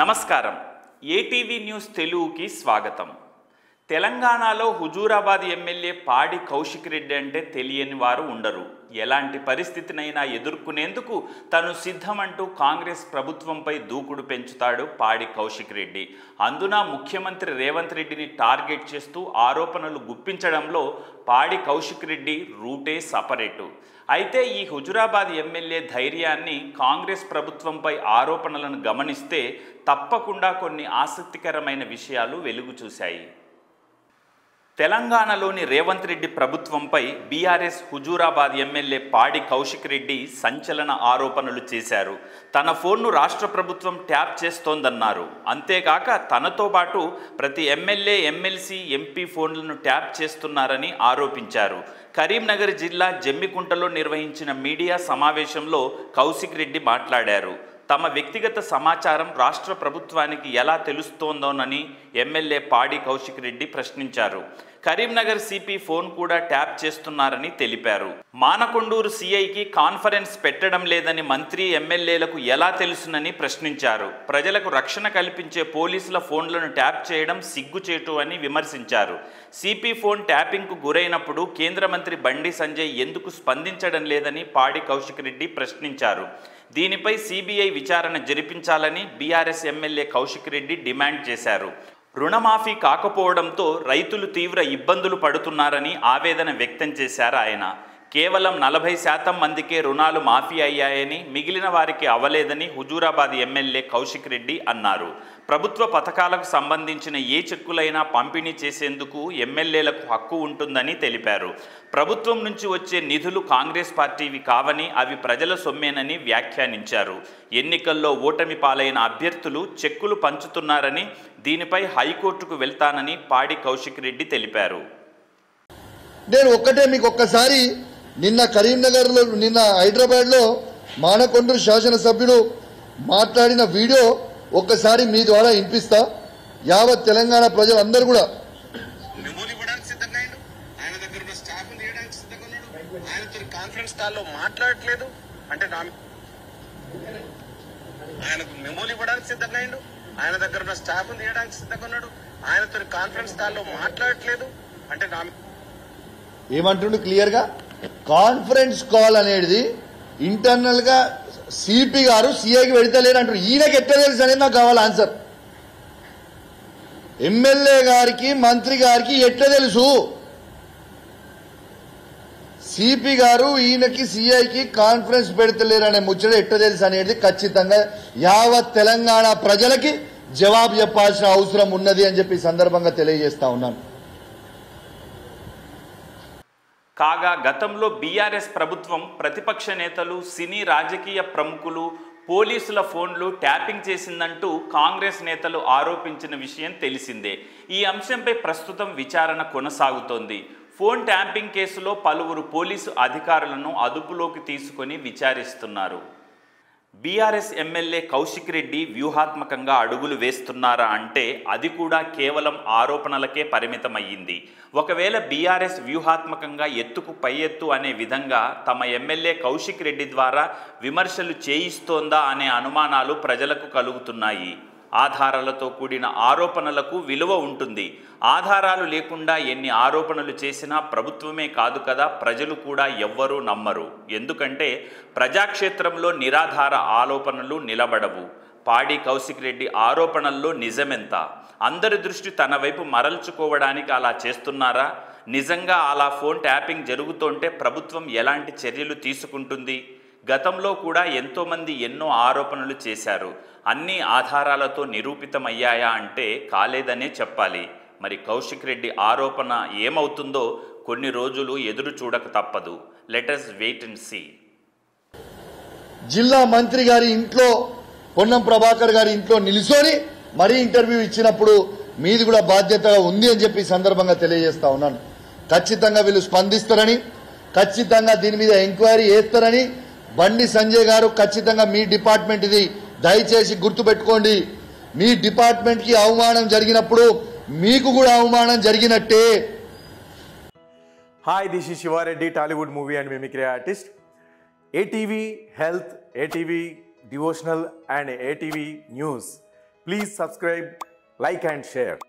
నమస్కారం. ATV news తెలుగుకి స్వాగతం. తెలంగాణలో హుజూరాబాద్ ఎమ్మెల్యే పాడి కౌశిక్ రెడ్డి అంటే తెలియని వారు ఉండరు. ఎలాంటి పరిస్థితినైనా ఎదుర్కొనేందుకు తను సిద్ధమంటూ కాంగ్రెస్ ప్రభుత్వంపై దూకుడు పెంచుతాడు పాడి కౌశిక్ రెడ్డి. అందున ముఖ్యమంత్రి రేవంత్ రెడ్డిని టార్గెట్ చేస్తూ ఆరోపణలు గుప్పించడంలో పాడి కౌశిక్ రెడ్డి రూటే సపరేటు. అయితే ఈ హుజూరాబాద్ ఎమ్మెల్యే ధైర్యాన్ని కాంగ్రెస్ ప్రభుత్వంపై ఆరోపణలను గమనిస్తే తప్పకుండా కొన్ని ఆసక్తికరమైన విషయాలు వెలుగు చూశాయి. తెలంగాణలోని రేవంత్ రెడ్డి ప్రభుత్వంపై బీఆర్ఎస్ హుజూరాబాద్ ఎమ్మెల్యే పాడి కౌశిక్ రెడ్డి సంచలన ఆరోపణలు చేశారు. తన ఫోన్ను రాష్ట్ర ప్రభుత్వం ట్యాప్ చేస్తోందన్నారు. అంతేకాక తనతో పాటు ప్రతి ఎమ్మెల్యే, ఎమ్మెల్సీ, ఎంపీ ఫోన్లను ట్యాప్ చేస్తున్నారని ఆరోపించారు. కరీంనగర్ జిల్లా జమ్మికుంటలో నిర్వహించిన మీడియా సమావేశంలో కౌశిక్ రెడ్డి మాట్లాడారు. తమ వ్యక్తిగత సమాచారం రాష్ట్ర ప్రభుత్వానికి ఎలా తెలుస్తోందోనని ఎమ్మెల్యే పాడి కౌశిక్ రెడ్డి ప్రశ్నించారు. కరీంనగర్ సిపి ఫోన్ కూడా ట్యాప్ చేస్తున్నారని తెలిపారు. మానకొండూరు సిఐకి కాన్ఫరెన్స్ పెట్టడం లేదని మంత్రి, ఎమ్మెల్యేలకు ఎలా తెలుసునని ప్రశ్నించారు. ప్రజలకు రక్షణ కల్పించే పోలీసుల ఫోన్లను ట్యాప్ చేయడం సిగ్గుచేటు అని విమర్శించారు. సిపి ఫోన్ ట్యాపింగ్కు గురైనప్పుడు కేంద్ర మంత్రి బండి సంజయ్ ఎందుకు స్పందించడం లేదని పాడి కౌశిక్ రెడ్డి ప్రశ్నించారు. దీనిపై సిబిఐ విచారణ జరిపించాలని BRS MLA Kaushik Reddy demand చేశారు. రుణమాఫీ కాకపోవడంతో రైతులు తీవ్ర ఇబ్బందులు పడుతున్నారని ఆవేదన వ్యక్తం చేశారు ఆయన. కేవలం 40% మందికే రుణాలు మాఫీ అయ్యాయని, మిగిలిన వారికి అవ్వలేదని హుజూరాబాద్ ఎమ్మెల్యే కౌశిక్ రెడ్డి అన్నారు. ప్రభుత్వ పథకాలకు సంబంధించిన ఏ చెక్కులైనా పంపిణీ చేసేందుకు ఎమ్మెల్యేలకు హక్కు ఉంటుందని తెలిపారు. ప్రభుత్వం నుంచి వచ్చే నిధులు కాంగ్రెస్ పార్టీవి కావని, అవి ప్రజల సొమ్మేనని వ్యాఖ్యానించారు. ఎన్నికల్లో ఓటమి పాలైన అభ్యర్థులు చెక్కులు పంచుతున్నారని, దీనిపై హైకోర్టుకు వెళ్తానని పాడి కౌశిక్ రెడ్డి తెలిపారు. నేను మీకు ఒక్కసారి నిన్న కరీంనగర్లో, నిన్న హైదరాబాద్లో మానకొండూరు శాసనసభ్యుడు మాట్లాడిన వీడియో ఒక్కసారి మీ ద్వారా వినిపిస్తా. యావత్ తెలంగాణ ప్రజలందరూ కూడా కాన్ఫరెన్స్ కాల్లో మాట్లాడట్లేదు అంటే ఆయనకు మెమోలు ఇవ్వడానికి సిద్ధంగా అయ్యిండు. ఆయన దగ్గర ఉన్న స్టాఫ్ తీయడానికి సిద్ధంగా ఉన్నాడు. ఆయనతో కాన్ఫరెన్స్ కాల్లో మాట్లాడట్లేదు అంటే ఏమంటుండు క్లియర్ గా, కాన్ఫరెన్స్ కాల్ అనేది ఇంటర్నల్ గా సిపి గారు సిఐకి పెడతలేరు అంటారు. ఈయనకి ఎట్లా తెలుసు అనేది నాకు కావాలి ఆన్సర్. ఎమ్మెల్యే గారికి, మంత్రి గారికి ఎట్లా తెలుసు? సిపి గారు ఈయనకి, సిఐకి కాన్ఫరెన్స్ పెడతలేరు అనే ముచ్చట ఎట్లా తెలుసు అనేది ఖచ్చితంగా యావత్ తెలంగాణ ప్రజలకి జవాబు చెప్పాల్సిన అవసరం ఉన్నది అని చెప్పి సందర్భంగా తెలియజేస్తా ఉన్నాను. కాగా గతంలో బీఆర్ఎస్ ప్రభుత్వం ప్రతిపక్ష నేతలు, సినీ రాజకీయ ప్రముఖులు, పోలీసుల ఫోన్లు ట్యాపింగ్ చేసిందంటూ కాంగ్రెస్ నేతలు ఆరోపించిన విషయం తెలిసిందే. ఈ అంశంపై ప్రస్తుతం విచారణ కొనసాగుతోంది. ఫోన్ ట్యాపింగ్ కేసులో పలువురు పోలీసు అధికారులను అదుపులోకి తీసుకొని విచారిస్తున్నారు. బీఆర్ఎస్ ఎమ్మెల్యే కౌశిక్ రెడ్డి వ్యూహాత్మకంగా అడుగులు వేస్తున్నారా అంటే అది కూడా కేవలం ఆరోపణలకే పరిమితమయ్యింది. ఒకవేళ బీఆర్ఎస్ వ్యూహాత్మకంగా ఎత్తుకు పై ఎత్తు అనే విధంగా తమ ఎమ్మెల్యే కౌశిక్ రెడ్డి ద్వారా విమర్శలు చేయిస్తోందా అనే అనుమానాలు ప్రజలకు కలుగుతున్నాయి. ఆధారాలతో కూడిన ఆరోపణలకు విలువ ఉంటుంది. ఆధారాలు లేకుండా ఎన్ని ఆరోపణలు చేసినా ప్రభుత్వమే కాదు కదా, ప్రజలు కూడా ఎవ్వరూ నమ్మరు. ఎందుకంటే ప్రజాక్షేత్రంలో నిరాధార ఆరోపణలు నిలబడవు. పాడి కౌశిక్ రెడ్డి ఆరోపణల్లో నిజమెంత? అందరి దృష్టి తన వైపు మరల్చుకోవడానికి అలా చేస్తున్నారా? నిజంగా అలా ఫోన్ ట్యాపింగ్ జరుగుతుంటే ప్రభుత్వం ఎలాంటి చర్యలు తీసుకుంటుంది? గతంలో కూడా ఎంతోమంది ఎన్నో ఆరోపణలు చేశారు. అన్ని ఆధారాలతో నిరూపితమయ్యాయా అంటే కాలేదనే చెప్పాలి. మరి కౌశిక్ రెడ్డి ఆరోపణ ఏమవుతుందో కొన్ని రోజులు ఎదురు చూడక తప్పదు. Let us wait and see. జిల్లా మంత్రి గారి ఇంట్లో, పొన్నం ప్రభాకర్ గారి ఇంట్లో నిలిచొని మరీ ఇంటర్వ్యూ ఇచ్చినప్పుడు మీది కూడా బాధ్యతగా ఉంది అని చెప్పి సందర్భంగా తెలియజేస్తా ఉన్నాను. ఖచ్చితంగా వీళ్ళు స్పందిస్తారని, ఖచ్చితంగా దీని మీద ఎంక్వైరీ చేస్తారని బండి సంజయ్ గారు ఖచ్చితంగా మీ డిపార్ట్మెంట్ ఇది దయచేసి గుర్తుపెట్టుకోండి. మీ డిపార్ట్మెంట్ కి అవమానం జరిగినప్పుడు మీకు కూడా అవమానం జరిగినట్టే. Hi, this is Sivareddy, Tollywood movie and mimicry artist. ATV Health, ATV Devotional and ATV News Please subscribe, like and share.